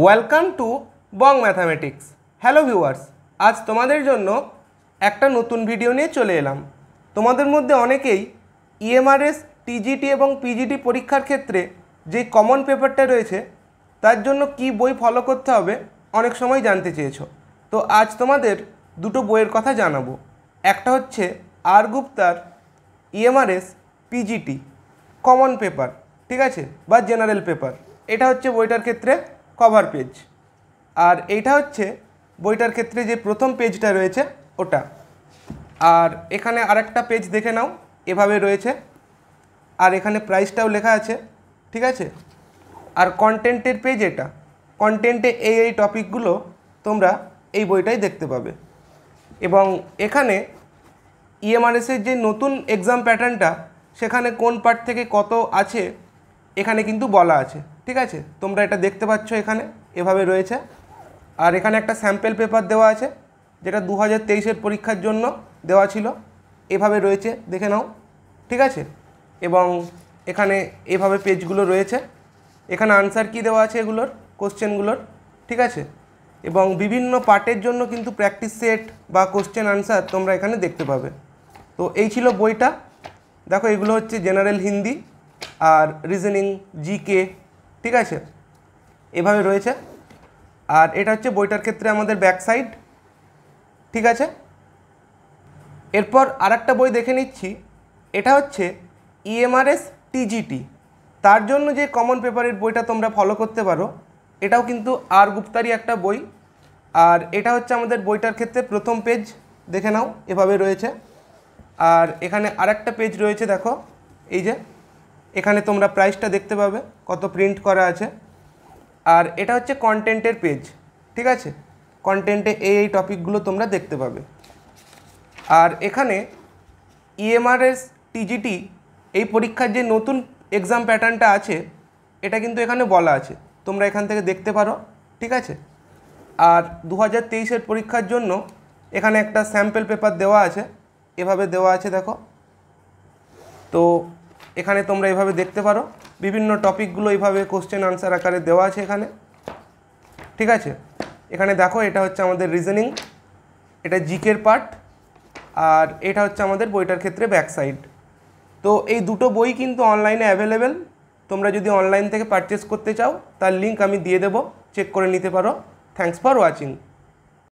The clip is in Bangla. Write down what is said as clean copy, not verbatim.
Welcome to Bong mathematics. Hello viewers, আজ তোমাদের জন্য একটা নতুন ভিডিও নিয়ে চলে এলাম। তোমাদের মধ্যে অনেকেই ইএমআরএস, টিজিটি এবং পিজিটি পরীক্ষার ক্ষেত্রে যে কমন পেপারটা রয়েছে তার জন্য কি বই ফলো করতে হবে অনেক সময় জানতে চেয়েছো। তো আজ তোমাদের দুটো বইয়ের কথা জানাবো। একটা হচ্ছে আর গুপ্তার ইএমআরএস পিজিটি কমন পেপার, ঠিক আছে, বা জেনারেল পেপার। এটা হচ্ছে বইটার ক্ষেত্রে কভার পেজ, আর এইটা হচ্ছে বইটার ক্ষেত্রে যে প্রথম পেজটা রয়েছে ওটা। আর এখানে আরেকটা পেজ দেখে নাও, এভাবে রয়েছে, আর এখানে প্রাইসটাও লেখা আছে, ঠিক আছে। আর কন্টেন্টের পেজ এটা, কন্টেন্টে এই টপিকগুলো তোমরা এই বইটাই দেখতে পাবে। এবং এখানে ইএমআরএসের যে নতুন এক্সাম প্যাটার্নটা, সেখানে কোন পার্ট থেকে কত আছে এখানে কিন্তু বলা আছে, ঠিক আছে। তোমরা এটা দেখতে পাচ্ছ, এখানে এভাবে রয়েছে। আর এখানে একটা স্যাম্পল পেপার দেওয়া আছে যেটা 2023-এর পরীক্ষার জন্য দেওয়া ছিল, এভাবে রয়েছে, দেখে নাও, ঠিক আছে। এবং এখানে এভাবে পেজগুলো রয়েছে, এখানে আনসার কি দেওয়া আছে এগুলোর, কোশ্চেনগুলোর, ঠিক আছে। এবং বিভিন্ন পার্টের জন্য কিন্তু প্র্যাকটিস সেট বা কোশ্চেন আনসার তোমরা এখানে দেখতে পাবে। তো এই ছিল বইটা। দেখো, এগুলো হচ্ছে জেনারেল হিন্দি আর রিজনিং, জিকে, ঠিক আছে, এভাবে রয়েছে। আর এটা হচ্ছে বইটার ক্ষেত্রে আমাদের ব্যাক সাইড, ঠিক আছে। এরপর আরেকটা বই দেখে নিচ্ছি, এটা হচ্ছে ইএমআরএস টিজিটি, তার জন্য যে কমন পেপারের বইটা তোমরা ফলো করতে পারো। এটাও কিন্তু আর গুপ্তারই একটা বই। আর এটা হচ্ছে আমাদের বইটার ক্ষেত্রে প্রথম পেজ, দেখে নাও, এভাবে রয়েছে। আর এখানে আরেকটা পেজ রয়েছে, দেখো, এই যে এখানে তোমরা প্রাইসটা দেখতে পাবে, কত প্রিন্ট করা আছে। আর এটা হচ্ছে কন্টেন্টের পেজ, ঠিক আছে। কন্টেন্টে এই টপিকগুলো তোমরা দেখতে পাবে। আর এখানে ইএমআরএস টিজিটি এই পরীক্ষার যে নতুন এক্সাম প্যাটার্নটা আছে এটা কিন্তু এখানে বলা আছে, তোমরা এখান থেকে দেখতে পারো, ঠিক আছে। আর 2023-এর পরীক্ষার জন্য এখানে একটা স্যাম্পল পেপার দেওয়া আছে, এভাবে দেওয়া আছে, দেখো। তো এখানে তোমরা এভাবে দেখতে পারো, বিভিন্ন টপিকগুলো এইভাবে কোশ্চেন আনসার আকারে দেওয়া আছে এখানে, ঠিক আছে। এখানে দেখো, এটা হচ্ছে আমাদের রিজনিং, এটা জিকের পার্ট, আর এটা হচ্ছে আমাদের বইটার ক্ষেত্রে ব্যাক সাইড। তো এই দুটো বই কিন্তু অনলাইনে অ্যাভেলেবেল। তোমরা যদি অনলাইন থেকে পারচেস করতে চাও তার লিঙ্ক আমি দিয়ে দেবো, চেক করে নিতে পারো। Thanks for watching.